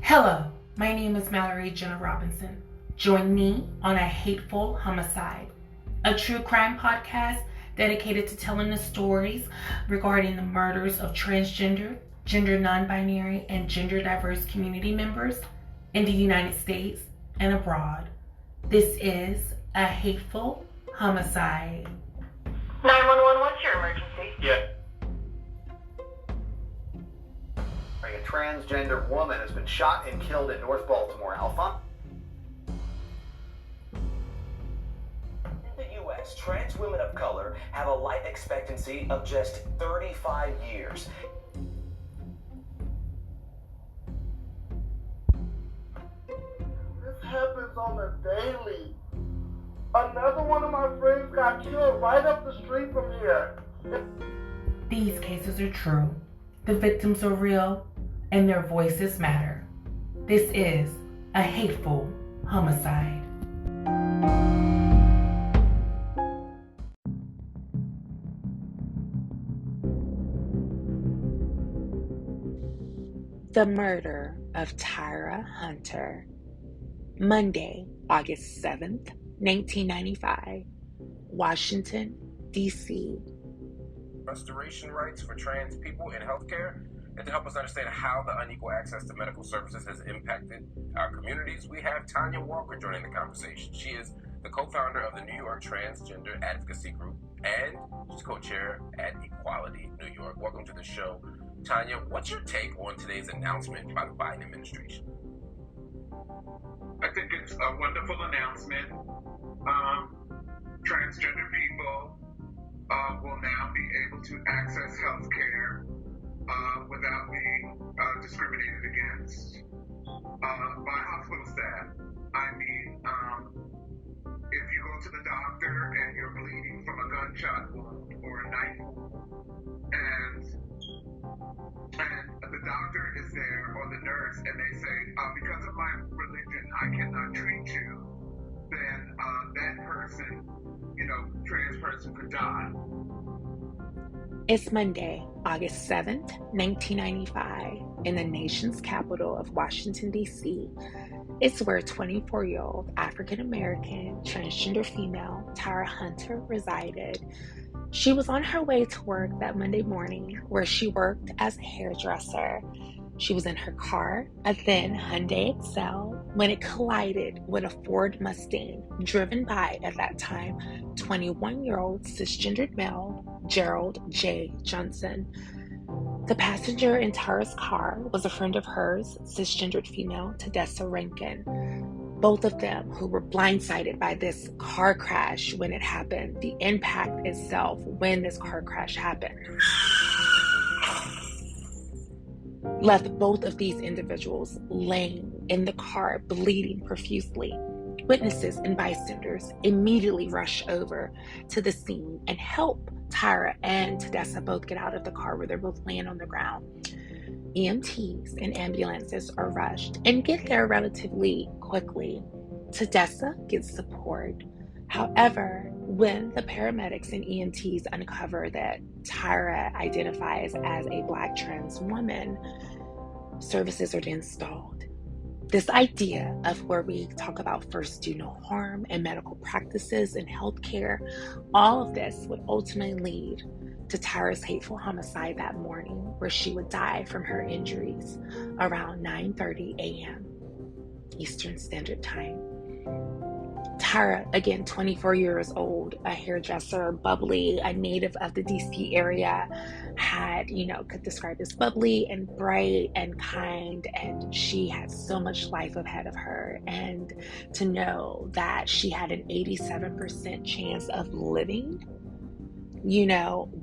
Hello, my name is Mallory Jenna Robinson. Join me on A Hateful Homicide, a true crime podcast dedicated to telling the stories regarding the murders of transgender, gender non-binary, and gender diverse community members in the United States and abroad. This is A Hateful Homicide. 911, what's your emergency? Yeah. A transgender woman has been shot and killed in North Baltimore. Alpha? In the U.S., trans women of color have a life expectancy of just 35 years. This happens on a daily. Another one of my friends got killed right up the street from here. These cases are true. The victims are real, and their voices matter. This is A Hateful Homicide. The murder of Tyra Hunter. Monday, August 7th, 1995, Washington, D.C. Restoration rights for trans people in healthcare, and to help us understand how the unequal access to medical services has impacted our communities, we have Tanya Walker joining the conversation. She is the co-founder of the New York Transgender Advocacy Group, and she's co-chair at Equality New York. Welcome to the show. Tanya, what's your take on today's announcement by the Biden administration? I think it's a wonderful announcement. Transgender people will now be able to access health care without being discriminated against by hospital staff. I mean, if you go to the doctor and you're bleeding from a gunshot wound or a knife wound, and the doctor is there or the nurse, and they say, because of my religion, I cannot treat you, then that person, trans person could die. It's Monday, August 7th, 1995, in the nation's capital of Washington, D.C. It's where 24-year-old African-American transgender female Tyra Hunter resided. She was on her way to work that Monday morning, where she worked as a hairdresser. She was in her car, a thin Hyundai Excel, when it collided with a Ford Mustang driven by, at that time, 21-year-old cisgendered male Gerald J. Johnson. The passenger in Tyra's car was a friend of hers, cisgendered female Tedessa Rankin. Both of them who were blindsided by this car crash when it happened, the impact itself when this car crash happened, left both of these individuals laying in the car, bleeding profusely. Witnesses and bystanders immediately rush over to the scene and help Tyra and Tedessa both get out of the car where they're both laying on the ground. EMTs and ambulances are rushed and get there relatively quickly. Tedessa gets support. However, when the paramedics and EMTs uncover that Tyra identifies as a Black trans woman, services are then stalled. This idea of where we talk about first do no harm and medical practices and healthcare, all of this would ultimately lead to Tyra's hateful homicide that morning, where she would die from her injuries around 9:30 a.m. Eastern Standard Time. Tyra, again, 24 years old, a hairdresser, bubbly, a native of the DC area, could describe as bubbly and bright and kind, and she had so much life ahead of her. And to know that she had an 87% chance of living,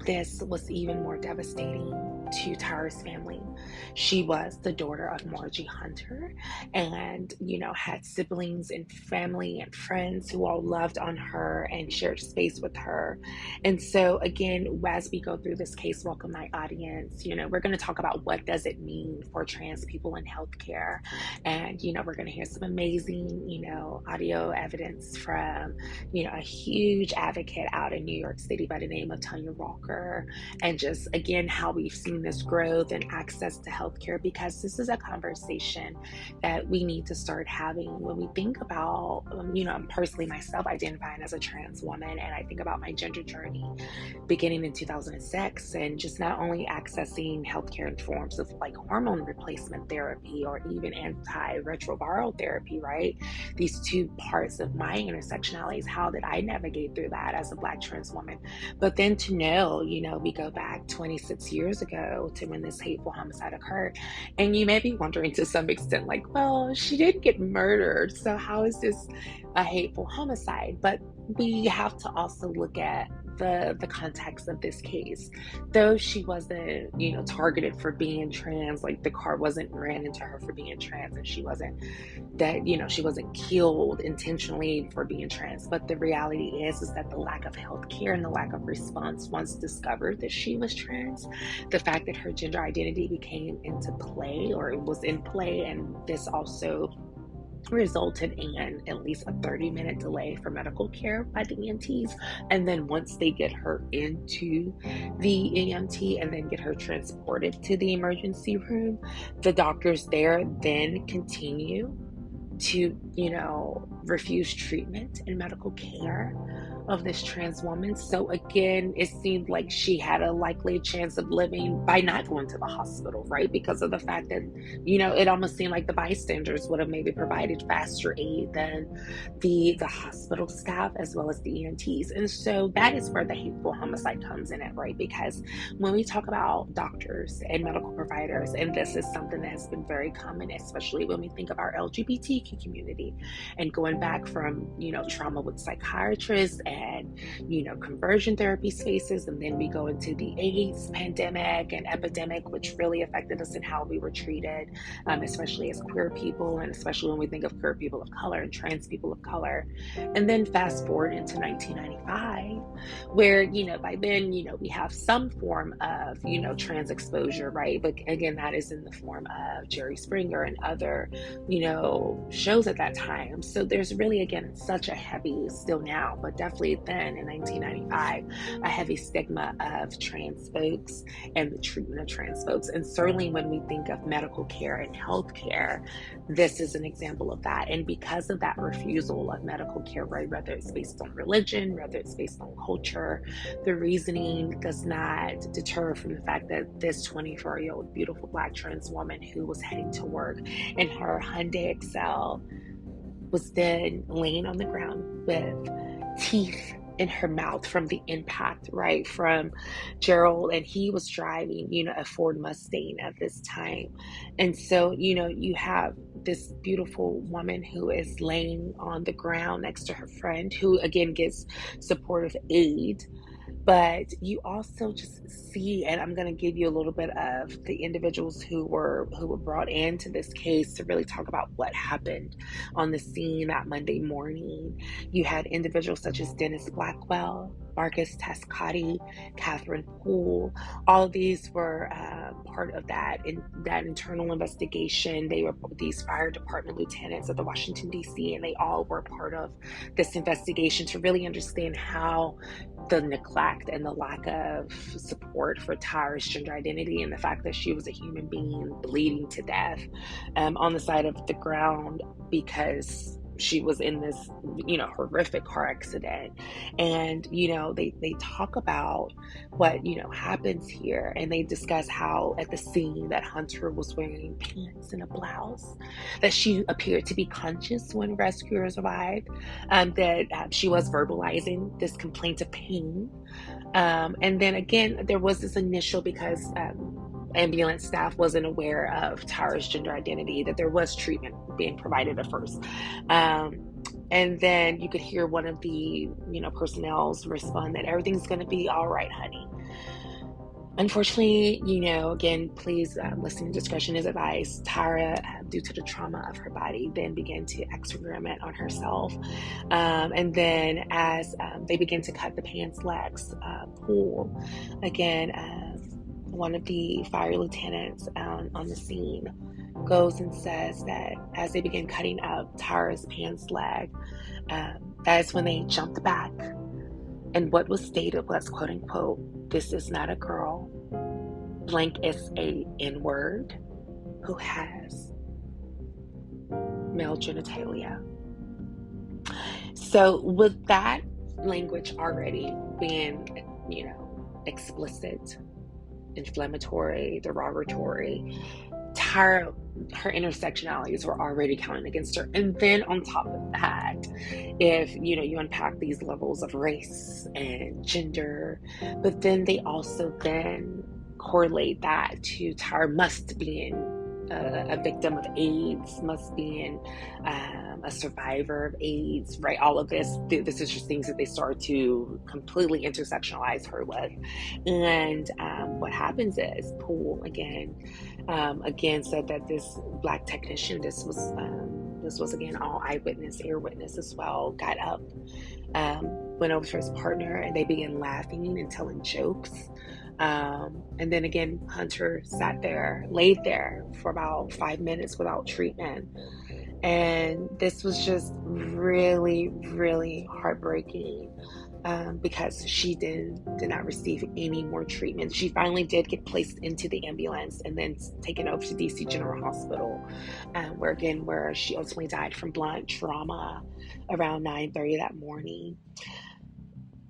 this was even more devastating to Tyra's family. She was the daughter of Margie Hunter and, had siblings and family and friends who all loved on her and shared space with her. And so, again, as we go through this case, welcome my audience, we're going to talk about what does it mean for trans people in healthcare. And, we're going to hear some amazing, audio evidence from, a huge advocate out in New York City by the name of Tanya Walker. And just, again, how we've seen this growth and access to healthcare, because this is a conversation that we need to start having when we think about, personally myself identifying as a trans woman, and I think about my gender journey beginning in 2006, and just not only accessing healthcare in forms of like hormone replacement therapy or even antiretroviral therapy, right? These two parts of my intersectionalities, how did I navigate through that as a Black trans woman? But then to know, we go back 26 years ago to when this hateful homicide occurred. And you may be wondering to some extent, like, well, she didn't get murdered, so how is this a hateful homicide? But we have to also look at the context of this case. Though she wasn't, targeted for being trans, like the car wasn't ran into her for being trans, and she wasn't killed intentionally for being trans. But the reality is that the lack of health care and the lack of response once discovered that she was trans, the fact that her gender identity became into play, or it was in play, and this also resulted in at least a 30-minute delay for medical care by the EMTs. And then once they get her into the EMT and then get her transported to the emergency room, the doctors there then continue to, refuse treatment and medical care of this trans woman. So again, it seemed like she had a likely chance of living by not going to the hospital, right? Because of the fact that, it almost seemed like the bystanders would have maybe provided faster aid than the hospital staff as well as the EMTs. And so that is where the hateful homicide comes in at, right? Because when we talk about doctors and medical providers, and this is something that has been very common, especially when we think of our LGBTQ community, and going back from, trauma with psychiatrists and, conversion therapy spaces, and then we go into the AIDS pandemic and epidemic, which really affected us in how we were treated, especially as queer people, and especially when we think of queer people of color and trans people of color. And then fast forward into 1995, where, by then, we have some form of, trans exposure, right? But again, that is in the form of Jerry Springer and other, shows at that time. So there's really, again, such a heavy, still now, but definitely then in 1995, a heavy stigma of trans folks and the treatment of trans folks. And certainly when we think of medical care and health care, this is an example of that. And because of that refusal of medical care, right, whether it's based on religion, whether it's based on culture, the reasoning does not deter from the fact that this 24-year-old beautiful Black trans woman who was heading to work in her Hyundai Excel was then laying on the ground with teeth in her mouth from the impact, right, from Gerald. And he was driving, a Ford Mustang at this time. And so, you have this beautiful woman who is laying on the ground next to her friend, who again gets supportive aid. But you also just see, and I'm going to give you a little bit of the individuals who were brought into this case to really talk about what happened on the scene that Monday morning. You had individuals such as Dennis Blackwell, Marcus Tascati, Catherine Poole. All of these were part of that internal investigation. They were these fire department lieutenants of the Washington, D.C., and they all were part of this investigation to really understand how the neglect and the lack of support for Tyra's gender identity, and the fact that she was a human being bleeding to death on the side of the ground because she was in this, horrific car accident. And, they talk about what, happens here. And they discuss how at the scene that Hunter was wearing pants and a blouse, that she appeared to be conscious when rescuers arrived, that she was verbalizing this complaint of pain. And then again, there was this initial, because ambulance staff wasn't aware of Tyra's gender identity, that there was treatment being provided at first. And then you could hear one of the, personnel's respond that everything's going to be all right, honey. Unfortunately, again, please, listening discretion is advised. Tyra, due to the trauma of her body, then began to experiment on herself. And then as they begin to cut the pants legs, Poole, again, one of the fire lieutenants on the scene goes and says that as they begin cutting up Tyra's pants leg, that's when they jumped back. And what was stated was, quote unquote, "This is not a girl. blank is a N-word who has male genitalia. So with that language already being, explicit, inflammatory, derogatory, Tyra, her intersectionalities were already counting against her. And then on top of that, if you unpack these levels of race and gender, but then they also then correlate that to Tyra must be a victim of AIDS, must be a survivor of AIDS, right? All of this is just things that they start to completely intersectionalize her with. And what happens is Poole again said that this Black technician, this was again all eyewitness, ear witness as well, got up, went over to his partner, and they began laughing and telling jokes. And then again, Hunter laid there for about 5 minutes without treatment. And this was just really, really heartbreaking, because she did not receive any more treatment. She finally did get placed into the ambulance and then taken over to DC General Hospital, where she ultimately died from blunt trauma around 9:30 that morning.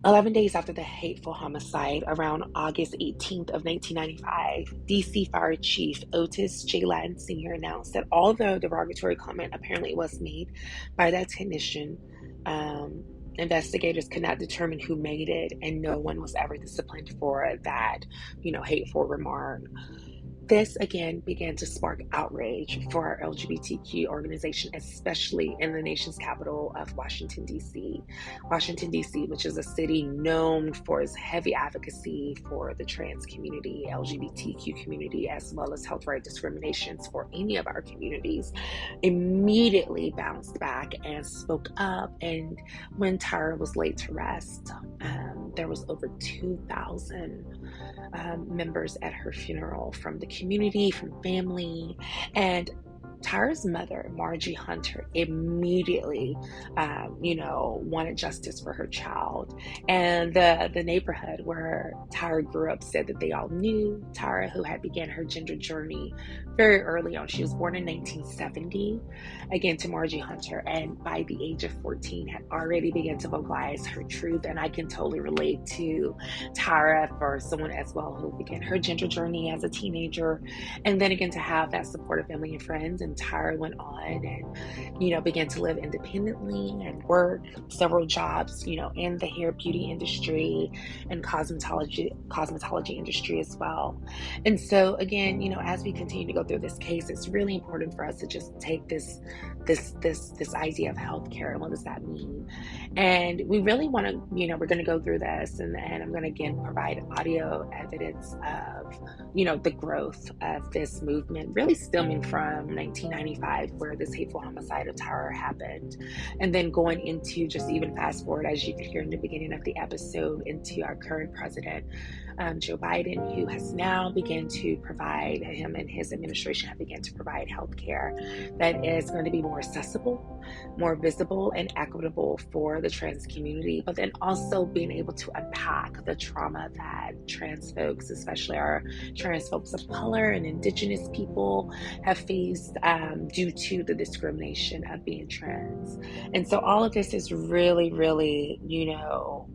11 days after the hateful homicide, around August 18th of 1995, DC Fire Chief Otis J. Lattin Sr. announced that although derogatory comment apparently was made by that technician, investigators could not determine who made it, and no one was ever disciplined for that, hateful remark. This again began to spark outrage for our LGBTQ organization, especially in the nation's capital of Washington, D.C. Washington, D.C., which is a city known for its heavy advocacy for the trans community, LGBTQ community, as well as health right discriminations for any of our communities, immediately bounced back and spoke up. And when Tyra was laid to rest, there was over 2,000 members at her funeral from the community, from family, and Tyra's mother, Margie Hunter, immediately, wanted justice for her child. And the neighborhood where Tyra grew up said that they all knew Tyra, who had began her gender journey very early on. She was born in 1970, again, to Margie Hunter, and by the age of 14 had already begun to vocalize her truth. And I can totally relate to Tyra for someone as well who began her gender journey as a teenager, and then again to have that support of family and friends. And Tyra went on and, began to live independently and work several jobs, in the hair beauty industry and cosmetology industry as well. And so again, as we continue to go through this case, it's really important for us to just take this idea of healthcare and what does that mean. And we really want to, we're going to go through this, and I'm going to again provide audio evidence of, the growth of this movement, really stemming from 1995, where this hateful homicide of Tyra happened, and then going into just even fast forward, as you could hear in the beginning of the episode, into our current president, Joe Biden, who has now begun to provide, him and his administration have begun to provide health care that is going to be more accessible, more visible, and equitable for the trans community, but then also being able to unpack the trauma that trans folks, especially our trans folks of color and indigenous people, have faced due to the discrimination of being trans. And so all of this is really, really,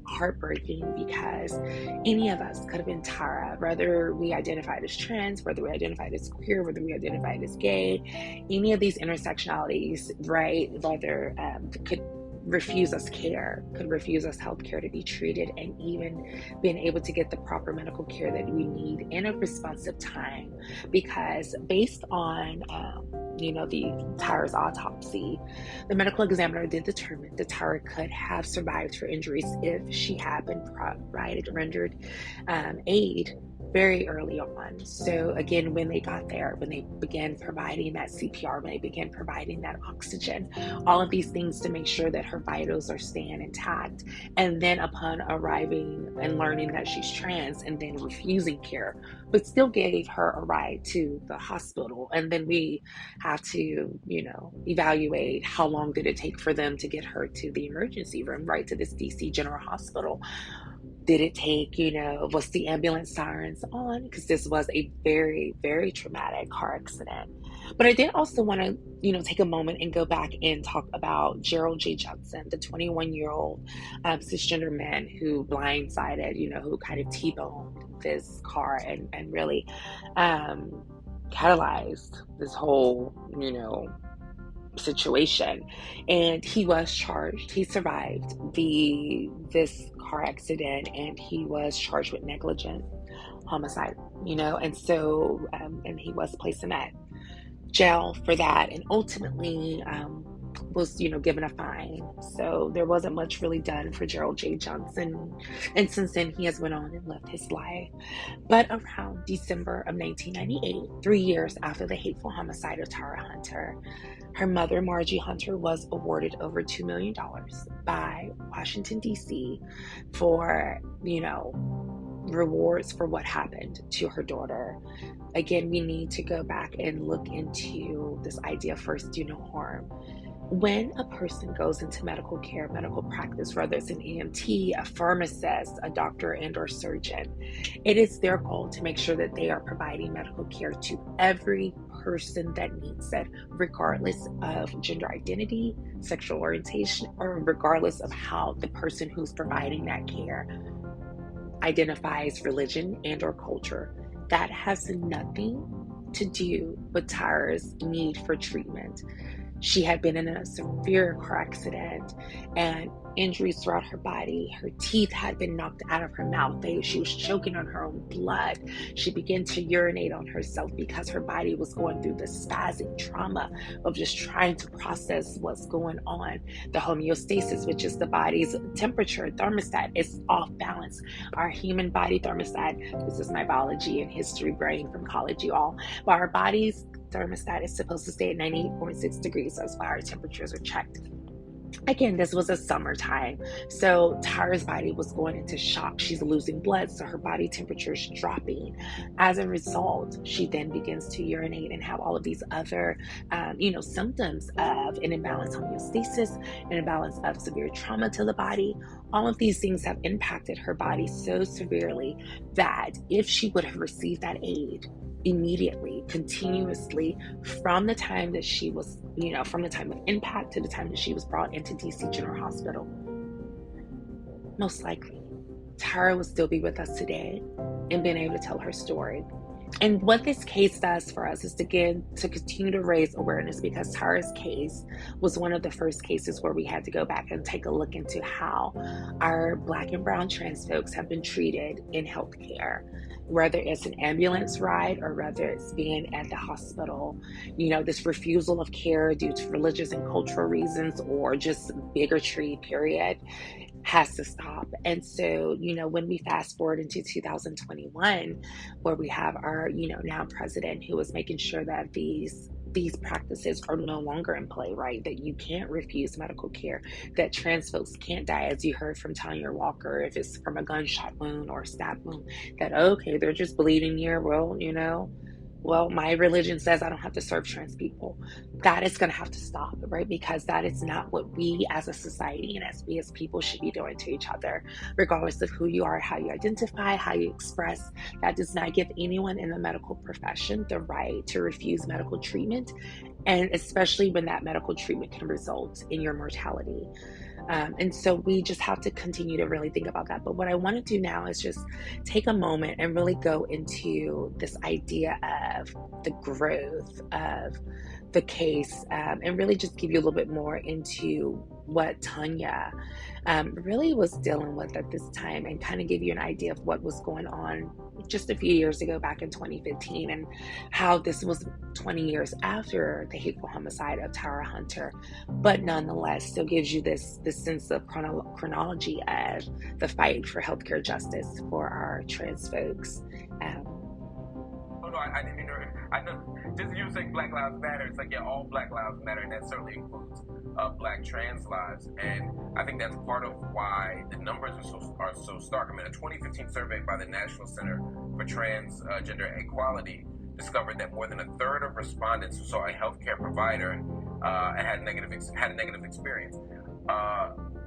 heartbreaking, because any of us could have been Tyra, whether we identified as trans, whether we identified as queer, whether we identified as gay, any of these intersectionalities, right, whether could refuse us care, could refuse us health care to be treated, and even being able to get the proper medical care that we need in a responsive time. Because based on the Tyra's autopsy, the medical examiner did determine that Tyra could have survived her injuries if she had been rendered aid very early on. So again, when they got there, when they began providing that CPR, when they began providing that oxygen, all of these things to make sure that her vitals are staying intact. And then upon arriving and learning that she's trans, and then refusing care, but still gave her a ride to the hospital. And then we have to, evaluate how long did it take for them to get her to the emergency room, right, to this DC General Hospital. Did it take, was the ambulance sirens on? Because this was a very, very traumatic car accident. But I did also want to, take a moment and go back and talk about Gerald J. Johnson, the 21-year-old cisgender man who blindsided, who kind of T-boned this car and really catalyzed this whole, situation. And he was charged. He survived this car accident, and he was charged with negligent homicide, and so and he was placed in that jail for that, and ultimately was given a fine. So there wasn't much really done for Gerald J. Johnson, and since then he has went on and lived his life. But around December of 1998, 3 years after the hateful homicide of Tyra Hunter, her mother, Margie Hunter, was awarded over $2 million by Washington, D.C. for, rewards for what happened to her daughter. Again, we need to go back and look into this idea first, do no harm. When a person goes into medical care, medical practice, whether it's an EMT, a pharmacist, a doctor, and or surgeon, it is their goal to make sure that they are providing medical care to every person that needs it, regardless of gender identity, sexual orientation, or regardless of how the person who's providing that care identifies religion and or culture. That has nothing to do with Tyra's need for treatment. She had been in a severe car accident and injuries throughout her body. Her teeth had been knocked out of her mouth. She was choking on her own blood. She began to urinate on herself because her body was going through the spastic trauma of just trying to process what's going on. The homeostasis, which is the body's temperature thermostat, is off balance. Our human body thermostat, this is my biology and history brain from college, you all, but our body's thermostat is supposed to stay at 98.6 degrees. That's why our temperatures are checked. Again, this was a summertime, so Tyra's body was going into shock. She's losing blood, so her body temperature is dropping. As a result, she then begins to urinate and have all of these other, symptoms of an imbalance homeostasis, an imbalance of severe trauma to the body. All of these things have impacted her body so severely that if she would have received that aid immediately, continuously, from the time that she was, from the time of impact to the time that she was brought into DC General Hospital, most likely Tyra would still be with us today and being able to tell her story. And what this case does for us is to continue to raise awareness, because Tyra's case was one of the first cases where we had to go back and take a look into how our Black and brown trans folks have been treated in healthcare, whether it's an ambulance ride or whether it's being at the hospital. This refusal of care due to religious and cultural reasons or just bigotry, period, has to stop. And so, when we fast forward into 2021, where we have our, now president who is making sure that these practices are no longer in play, right? That you can't refuse medical care, that trans folks can't die, as you heard from Tanya Walker, if it's from a gunshot wound or a stab wound, that, okay, they're just bleeding here. Well, my religion says I don't have to serve trans people. That is going to have to stop, right? Because that is not what we as a society and as we as people should be doing to each other, regardless of who you are, how you identify, how you express. That does not give anyone in the medical profession the right to refuse medical treatment, and especially when that medical treatment can result in your mortality. And so we just have to continue to really think about that. But what I want to do now is just take a moment and really go into this idea of the growth of the case, and really just give you a little bit more into what Tanya really was dealing with at this time, and kind of give you an idea of what was going on just a few years ago, back in 2015, and how this was 20 years after the hateful homicide of Tyra Hunter, but nonetheless still gives you this sense of chronology of the fight for healthcare justice for our trans folks. I didn't know. I know. Just you saying Black Lives Matter, it's like, yeah, all Black Lives Matter, and that certainly includes Black trans lives. And I think that's part of why the numbers are so stark. I mean, a 2015 survey by the National Center for Transgender Equality discovered that more than a third of respondents who saw a healthcare provider had a negative experience.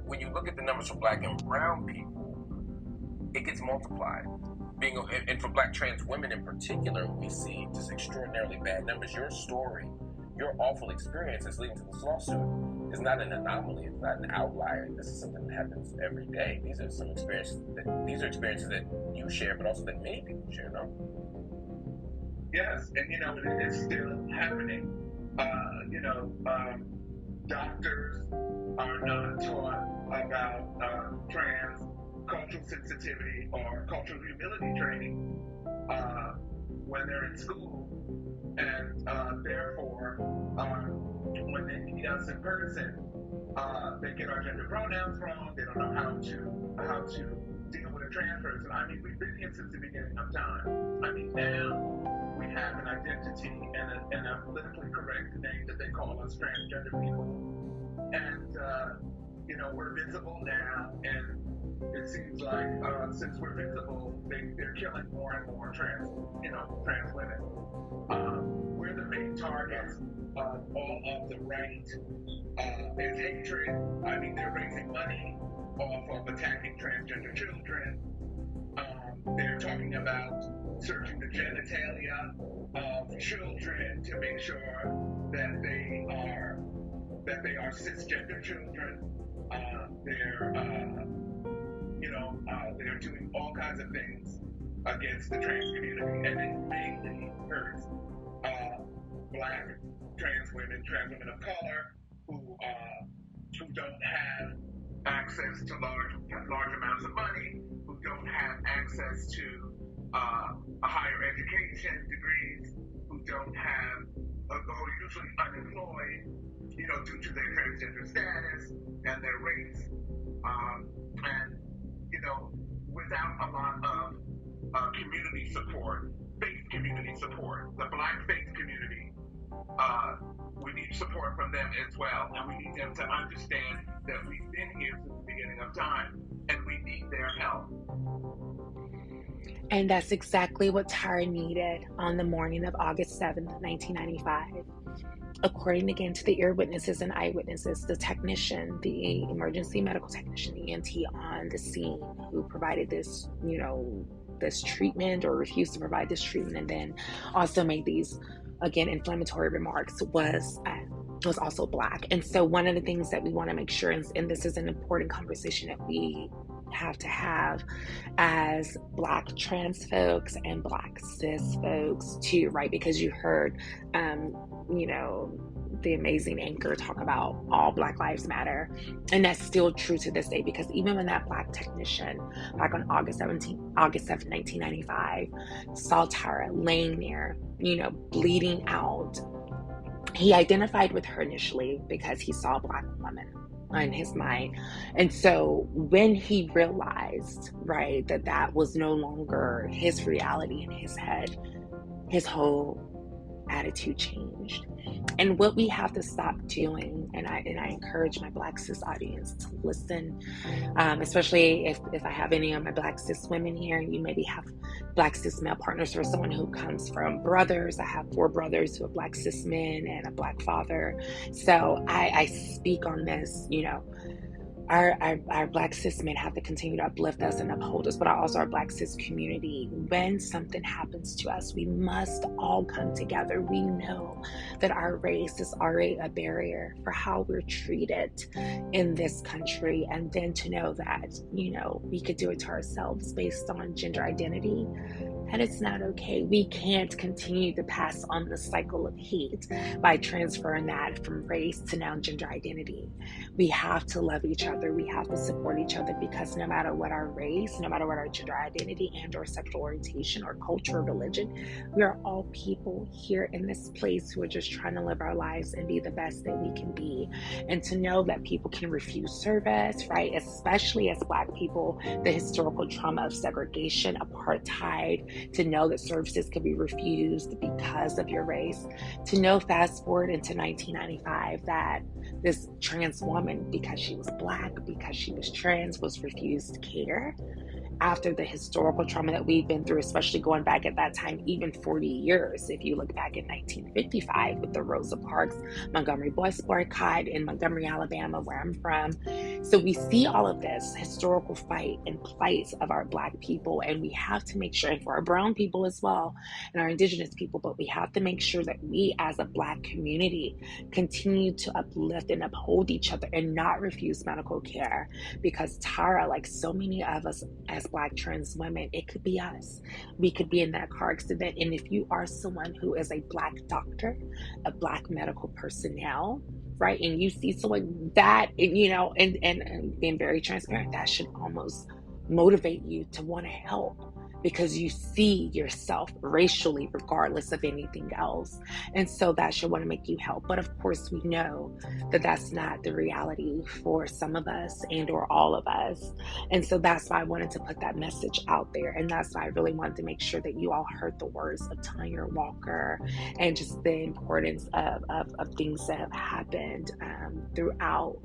When you look at the numbers for Black and brown people, it gets multiplied. And for Black trans women in particular, we see just extraordinarily bad numbers. Your story, your awful experiences leading to this lawsuit is not an anomaly. It's not an outlier. This is something that happens every day. These are experiences that you share, but also that many people share. No? Yes, and it's still happening. Doctors are not taught about trans cultural sensitivity or cultural humility training when they're in school, and therefore, when they meet us in person, they get our gender pronouns wrong. They don't know how to deal with a trans person. I mean, we've been here since the beginning of time. I mean, now we have an identity and a politically correct name that they call us transgender people, and we're visible now, and it seems like since we're visible, they're killing more and more trans women. We're the main targets of all of the right. There's hatred. I mean, they're raising money off of attacking transgender children. They're talking about searching the genitalia of children to make sure that they are cisgender children. They're doing all kinds of things against the trans community, and it mainly hurts Black trans women of color who don't have access to large amounts of money, who don't have access to a higher education degrees, who are usually unemployed, due to their transgender status and their race, and without a lot of community support, faith community support, the Black faith community. We need support from them as well, and we need them to understand that we've been here since the beginning of time, and we need their help. And that's exactly what Tyra needed on the morning of August 7th, 1995. According again to the ear witnesses and eyewitnesses, the technician, the emergency medical technician, the EMT on the scene who provided this, this treatment or refused to provide this treatment, and then also made these, again, inflammatory remarks, was also Black. And so one of the things that we want to make sure, and this is an important conversation that we have to have as Black trans folks and Black cis folks too, right? Because you heard, the amazing anchor talk about all Black Lives Matter. And that's still true to this day, because even when that Black technician back on August 7th, 1995, saw Tyra laying there, bleeding out, he identified with her initially because he saw a Black woman in his mind. And so when he realized, right, that was no longer his reality in his head, his whole attitude changed. And what we have to stop doing, and I encourage my Black cis audience to listen, especially if I have any of my Black cis women here, and you maybe have Black cis male partners, or someone who comes from brothers. I have 4 brothers who are Black cis men and a Black father. So I speak on this, our Black cis men have to continue to uplift us and uphold us, but also our Black cis community. When something happens to us, we must all come together. We know that our race is already a barrier for how we're treated in this country, and then to know that, we could do it to ourselves based on gender identity, and it's not okay. We can't continue to pass on the cycle of hate by transferring that from race to now gender identity. We have to love each other. We have to support each other, because no matter what our race, no matter what our gender identity and or sexual orientation or culture or religion, we are all people here in this place who are just trying to live our lives and be the best that we can be. And to know that people can refuse service, right? Especially as Black people, the historical trauma of segregation, apartheid, to know that services can be refused because of your race. To know, fast forward into 1995, that this trans woman, because she was Black, because she was trans, was refused care. after the historical trauma that we've been through, especially going back at that time, even 40 years. If you look back in 1955 with the Rosa Parks Montgomery Bus boycott in Montgomery, Alabama, where I'm from. So we see all of this historical fight and plight of our Black people, and we have to make sure, and for our brown people as well, and our indigenous people, but we have to make sure that we as a Black community continue to uplift and uphold each other and not refuse medical care. Because Tyra, like so many of us as Black trans women, it could be us. We could be in that car accident. And if you are someone who is a Black doctor, a Black medical personnel, right, and you see someone that, and being very transparent, that should almost motivate you to want to help, because you see yourself racially regardless of anything else. And so that should want to make you help. But of course, we know that that's not the reality for some of us and or all of us. And so that's why I wanted to put that message out there. And that's why I really wanted to make sure that you all heard the words of Tanya Walker and just the importance of things that have happened throughout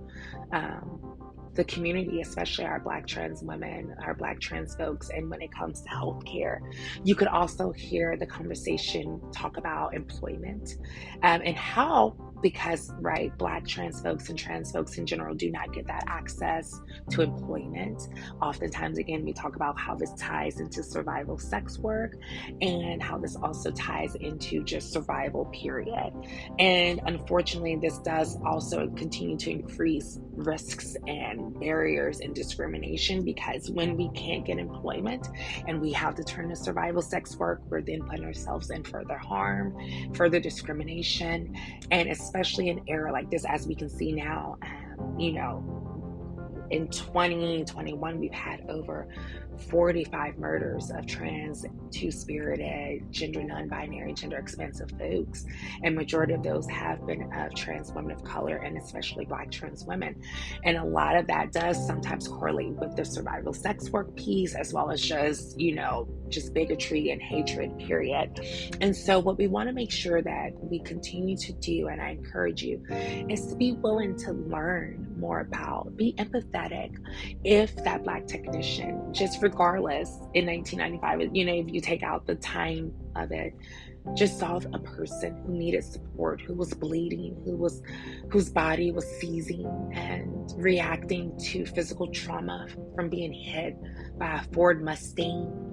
the community, especially our Black trans women, our Black trans folks. And when it comes to healthcare, you could also hear the conversation talk about employment and how, because right, Black trans folks and trans folks in general do not get that access to employment. Oftentimes, again, we talk about how this ties into survival sex work and how this also ties into just survival, period. And unfortunately, this does also continue to increase risks and barriers and discrimination, because when we can't get employment and we have to turn to survival sex work, we're then putting ourselves in further harm, further discrimination. And especially in an era like this, as we can see now, in 2021, we've had over 45 murders of trans, two-spirited, gender non-binary, gender expansive folks. And majority of those have been of trans women of color, and especially Black trans women. And a lot of that does sometimes correlate with the survival sex work piece, as well as just bigotry and hatred, period. And so what we want to make sure that we continue to do, and I encourage you, is to be willing to learn more about, be empathetic. If that Black technician, just regardless, in 1995, if you take out the time of it, just saw a person who needed support, who was bleeding, whose body was seizing and reacting to physical trauma from being hit by a Ford Mustang.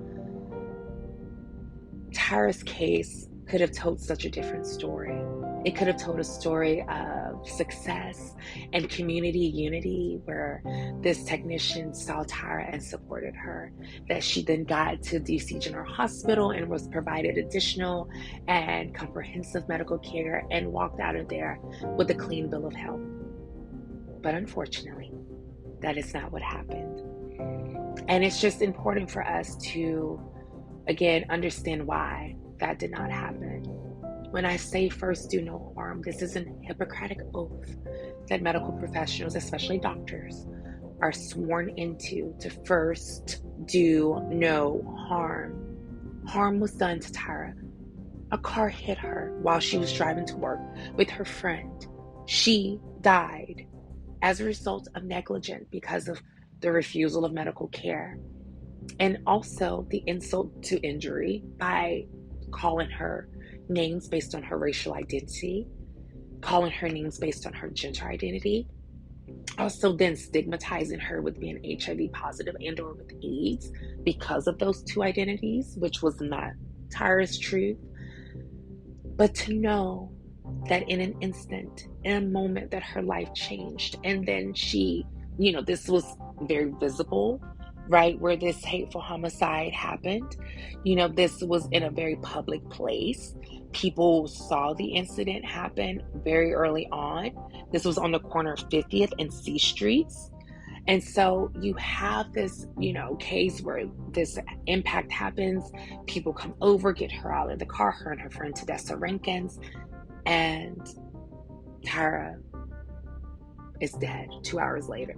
Tyra's case could have told such a different story. It could have told a story of success and community unity, where this technician saw Tyra and supported her, that she then got to DC General Hospital and was provided additional and comprehensive medical care and walked out of there with a clean bill of health. But unfortunately, that is not what happened. And it's just important for us to, again, understand why that did not happen. When I say first do no harm, this is an Hippocratic oath that medical professionals, especially doctors, are sworn into, to first do no harm. Harm was done to Tyra. A car hit her while she was driving to work with her friend. She died as a result of negligence because of the refusal of medical care. And also the insult to injury by calling her names based on her racial identity, calling her names based on her gender identity, also then stigmatizing her with being HIV positive and or with AIDS because of those two identities, which was not Tyra's truth. But to know that in an instant, in a moment, that her life changed, and then she, this was very visible, right, where this hateful homicide happened. This was in a very public place. People saw the incident happen very early on. This was on the corner of 50th and C Streets. And so you have this, case where this impact happens. People come over, get her out of the car, her and her friend Tedessa Rankins, and Tyra is dead 2 hours later.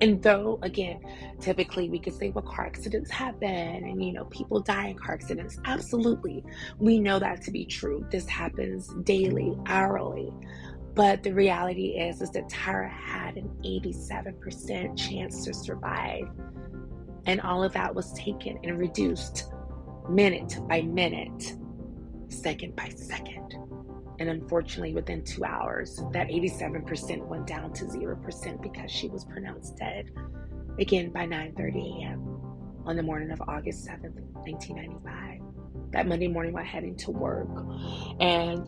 And though, again, typically we could say, well, car accidents happen and, people die in car accidents. Absolutely. We know that to be true. This happens daily, hourly. But the reality is that Tyra had an 87% chance to survive. And all of that was taken and reduced minute by minute, second by second. And unfortunately, within 2 hours, that 87% went down to 0% because she was pronounced dead, again, by 9:30 a.m. on the morning of August 7th, 1995. That Monday morning while heading to work. And,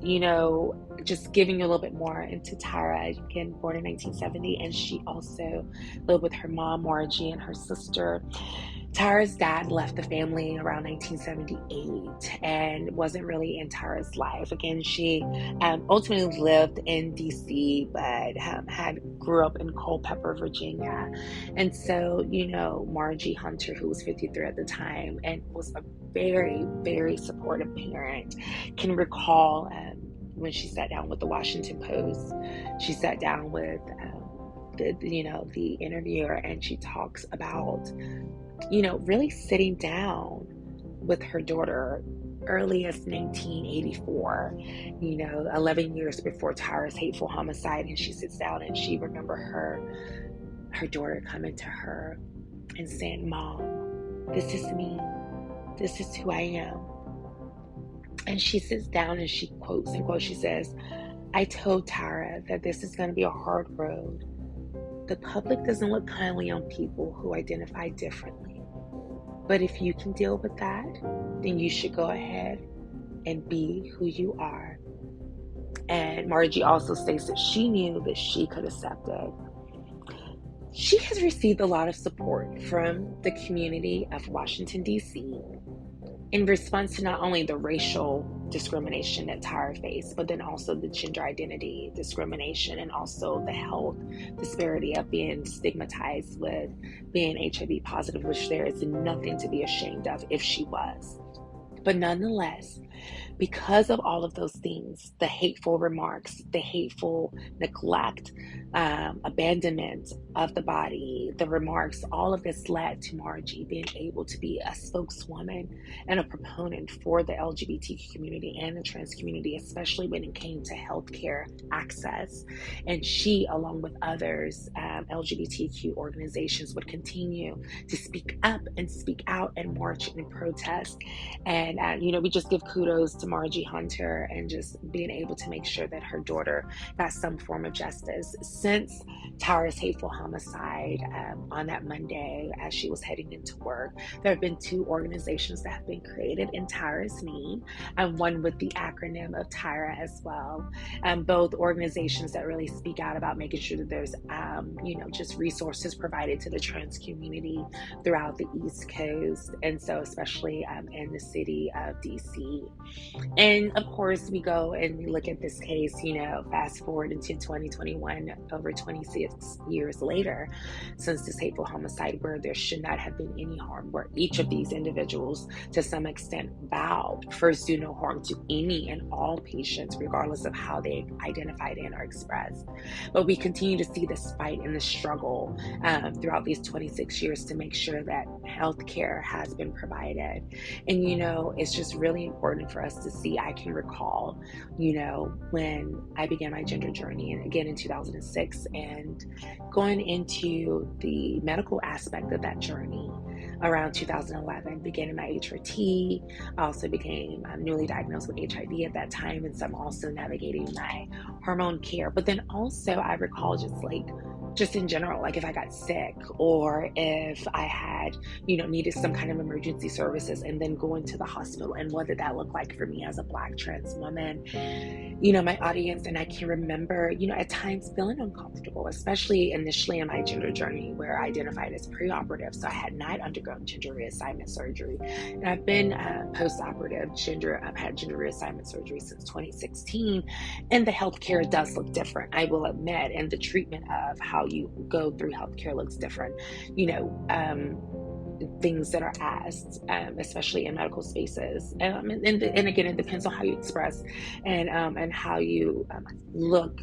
just giving you a little bit more into Tyra, again, born in 1970, and she also lived with her mom, Margie, and her sister. Tyra's dad left the family around 1978 and wasn't really in Tyra's life. Again, she ultimately lived in DC, but grew up in Culpeper, Virginia. And so, Margie Hunter, who was 53 at the time and was a very, very supportive parent, can recall when she sat down with the Washington Post, she sat down with the interviewer, and she talks about really sitting down with her daughter earliest 1984, 11 years before Tyra's hateful homicide. And she sits down and she remember her daughter coming to her and saying, "Mom, this is me. This is who I am." And she sits down and she quotes, she says, "I told Tyra that this is going to be a hard road. The public doesn't look kindly on people who identify differently. But if you can deal with that, then you should go ahead and be who you are." And Margie also states that she knew that she could accept it. She has received a lot of support from the community of Washington, D.C. in response to not only the racial discrimination that Tyra faced, but then also the gender identity discrimination and also the health disparity of being stigmatized with being HIV positive, which there is nothing to be ashamed of if she was. But nonetheless, because of all of those things, the hateful remarks, the hateful neglect, abandonment of the body, the remarks, all of this led to Margie being able to be a spokeswoman and a proponent for the LGBTQ community and the trans community, especially when it came to healthcare access. And she, along with others, LGBTQ organizations, would continue to speak up and speak out and march and protest. And, we just give kudos to Margie Hunter and just being able to make sure that her daughter got some form of justice. Since Tyra's hateful homicide on that Monday as she was heading into work, there have been 2 organizations that have been created in Tyra's name, and one with the acronym of Tyra as well. Both organizations that really speak out about making sure that there's, just resources provided to the trans community throughout the East Coast, and so especially in the city of DC. And of course, we go and we look at this case, fast forward into 2021, over 26 years later, since this hateful homicide, where there should not have been any harm, where each of these individuals, to some extent, vowed first do no harm to any and all patients, regardless of how they identified and are expressed. But we continue to see this fight and the struggle throughout these 26 years to make sure that healthcare has been provided. And, it's just really important for us to see. I can recall, when I began my gender journey, and again in 2006, and going into the medical aspect of that journey around 2011, beginning my HRT. I also became newly diagnosed with HIV at that time, and so I'm also navigating my hormone care. But then also I recall just in general, like if I got sick or if I had, needed some kind of emergency services, and then going to the hospital, and what did that look like for me as a Black trans woman, my audience. And I can remember, at times feeling uncomfortable, especially initially in my gender journey where I identified as preoperative. So I had not undergone gender reassignment surgery. And I've been post-operative I've had gender reassignment surgery since 2016. And the healthcare does look different, I will admit. And the treatment of how you go through healthcare looks different. Things that are asked, especially in medical spaces, and again, it depends on how you express and how you look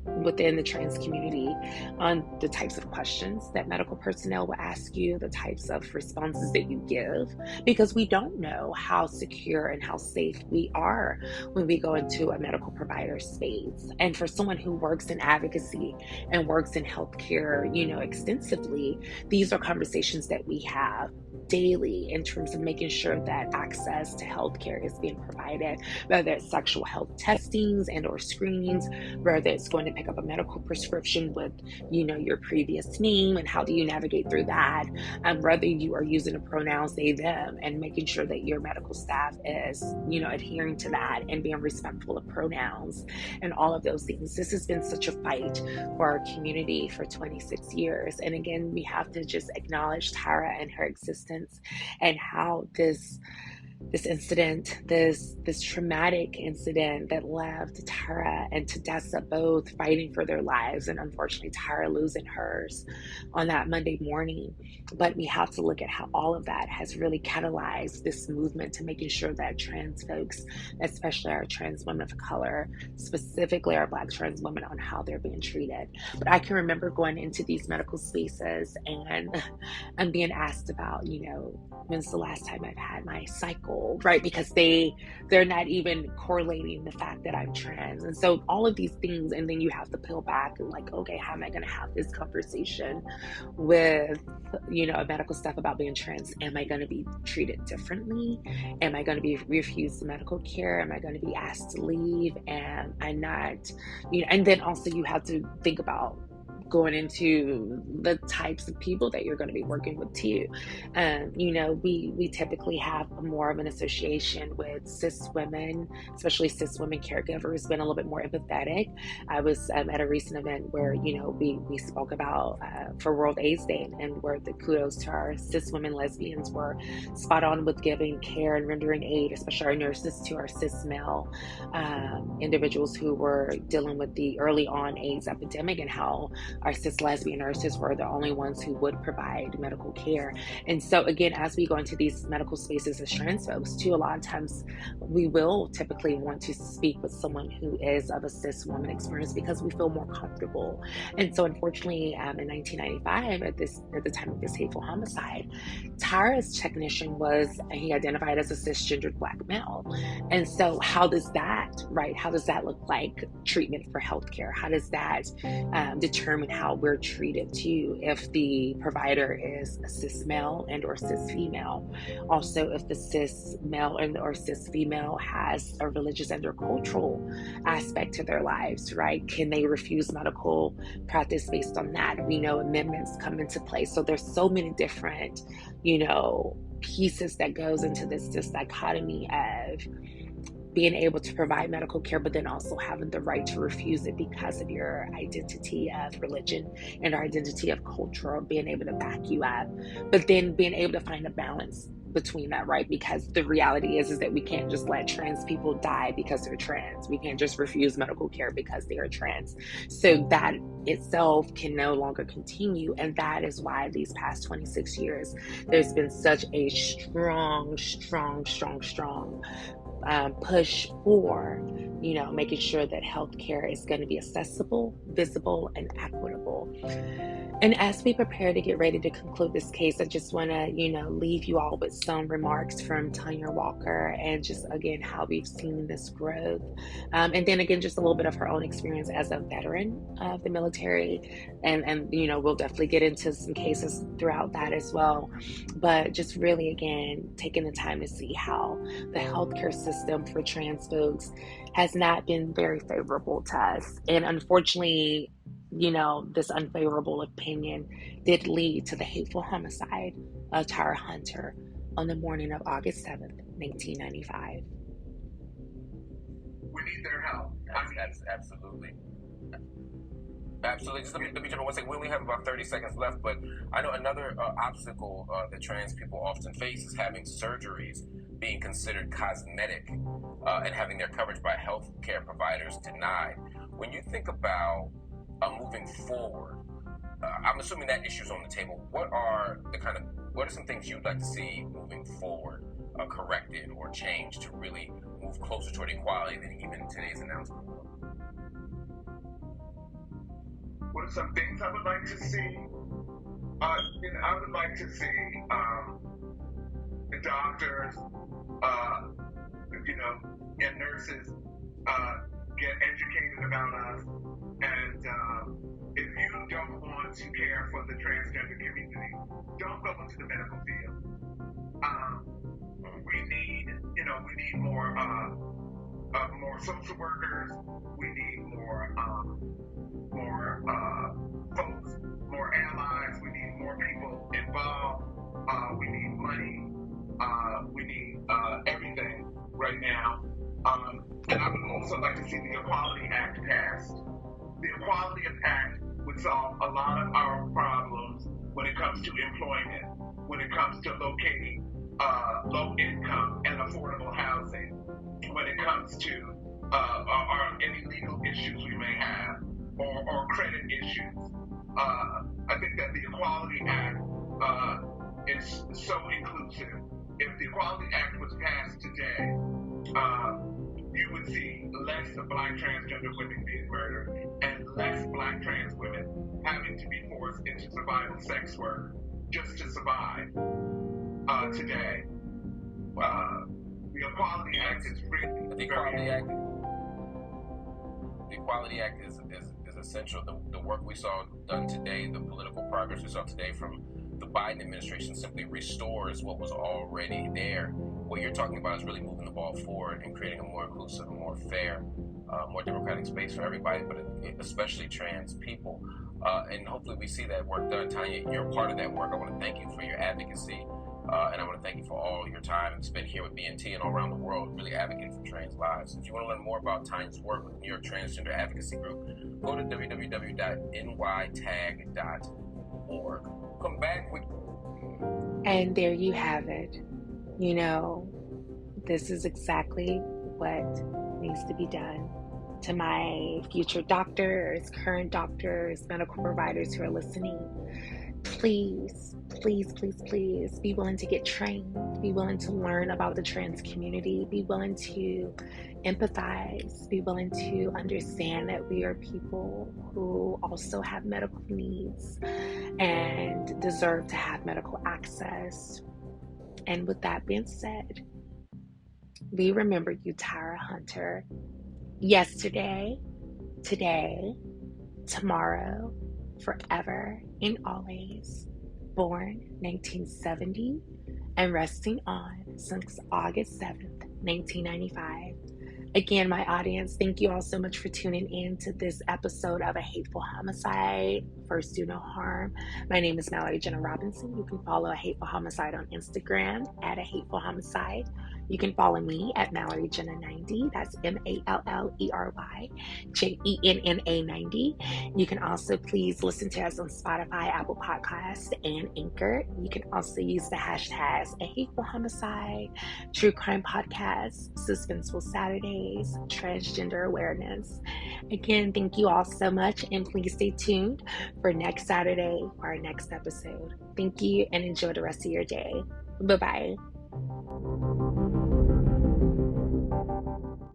within the trans community on the types of questions that medical personnel will ask you, the types of responses that you give, because we don't know how secure and how safe we are when we go into a medical provider space. And for someone who works in advocacy and works in healthcare, extensively, these are conversations that we have daily in terms of making sure that access to healthcare is being provided, whether it's sexual health testings and or screenings, whether it's going to pick up a medical prescription with, your previous name and how do you navigate through that, whether you are using a pronoun they, them, and making sure that your medical staff is, adhering to that and being respectful of pronouns and all of those things. This has been such a fight for our community for 26 years. And again, we have to just acknowledge Tyra and her existence and how this incident, this traumatic incident that left Tyra and Tedessa both fighting for their lives, and unfortunately Tyra losing hers on that Monday morning. But we have to look at how all of that has really catalyzed this movement to making sure that trans folks, especially our trans women of color, specifically our Black trans women, on how they're being treated. But I can remember going into these medical spaces and I'm being asked about, when's the last time I've had my cycle, right? Because they're not even correlating the fact that I'm trans. And so all of these things, and then you have to peel back and like, okay, how am I going to have this conversation with, a medical staff about being trans? Am I going to be treated differently? Am I going to be refused medical care? Am I going to be asked to leave? Am I not, and then also you have to think about going into the types of people that you're going to be working with too. We typically have more of an association with cis women, especially cis women caregivers, been a little bit more empathetic. I was at a recent event where, we spoke about for World AIDS Day, and where the kudos to our cis women lesbians were spot on with giving care and rendering aid, especially our nurses, to our cis male individuals who were dealing with the early on AIDS epidemic, and how our cis lesbian nurses were the only ones who would provide medical care. And so again, as we go into these medical spaces as trans folks too, a lot of times we will typically want to speak with someone who is of a cis woman experience because we feel more comfortable. And so unfortunately, in 1995, at the time of this hateful homicide, Tyra's technician he identified as a cisgendered Black male. And so how does that look like treatment for healthcare? How does that determine how we're treated too, if the provider is a cis male and or cis female? Also, if the cis male and or cis female has a religious and or cultural aspect to their lives, right? Can they refuse medical practice based on that? We know amendments come into play. So there's so many different, pieces that goes into this dichotomy of being able to provide medical care, but then also having the right to refuse it because of your identity of religion and our identity of culture, being able to back you up, but then being able to find a balance between that, right? Because the reality is that we can't just let trans people die because they're trans. We can't just refuse medical care because they are trans. So that itself can no longer continue. And that is why these past 26 years, there's been such a strong push for, making sure that healthcare is going to be accessible, visible, and equitable. And as we prepare to get ready to conclude this case, I just want to, leave you all with some remarks from Tanya Walker, and just again how we've seen this growth, and then again just a little bit of her own experience as a veteran of the military, and we'll definitely get into some cases throughout that as well. But just really again taking the time to see how the healthcare system for trans folks has not been very favorable to us, and unfortunately, this unfavorable opinion did lead to the hateful homicide of Tyra Hunter on the morning of August 7th, 1995. We need their help. Absolutely. Absolutely. Just let me jump in one second. We only have about 30 seconds left, but I know another obstacle that trans people often face is having surgeries being considered cosmetic and having their coverage by healthcare providers denied. When you think about moving forward, I'm assuming that issue's on the table. What are some things you'd like to see moving forward corrected or changed to really move closer toward equality than even today's announcement? what are some things I would like to see? I would like to see the doctors, and nurses get educated about us. And if you don't want to care for the transgender community, don't go into the medical field. We need more social workers. We need more folks, more allies. We need more people involved. We need money. We need everything right now. And I would also like to see the Equality Act passed. The Equality Act would solve a lot of our problems when it comes to employment, when it comes to locating low income and affordable housing, when it comes to any legal issues we may have, or credit issues. I think that the Equality Act is so inclusive. If the Equality Act was passed today, you would see less Black transgender women being murdered and less Black trans women having to be forced into survival sex work just to survive today. The Equality Act is really The Equality Act is essential. The work we saw done today, the political progress we saw today from the Biden administration simply restores what was already there. What you're talking about is really moving the ball forward and creating a more inclusive, more fair, more democratic space for everybody, but especially trans people. And hopefully we see that work done. Tanya, you're part of that work. I want to thank you for your advocacy. And I want to thank you for all your time spent here with BNT and all around the world, really advocating for trans lives. If you want to learn more about Tanya's work with New York Transgender Advocacy Group, go to www.nytag.org. Come back with. And there you have it. This is exactly what needs to be done. To my future doctors, current doctors, medical providers who are listening, please, please, please, please be willing to get trained, be willing to learn about the trans community, be willing to empathize, be willing to understand that we are people who also have medical needs and deserve to have medical access. And with that being said, we remember you, Tyra Hunter, yesterday, today, tomorrow, forever and always. Born 1970 and resting on since August 7th, 1995. Again, my audience, thank you all so much for tuning in to this episode of A Hateful Homicide. First, do no harm. My name is Mallory Jenna Robinson. You can follow A Hateful Homicide on Instagram at A Hateful Homicide. You can follow me at Mallory Jenna 90. That's MALLERYJENNA 90. You can also please listen to us on Spotify, Apple Podcasts, and Anchor. You can also use the hashtags A Hateful Homicide, True Crime Podcast, Suspenseful Saturdays, Transgender Awareness. Again, thank you all so much, and please stay tuned for next Saturday for our next episode. Thank you, and enjoy the rest of your day. Bye-bye.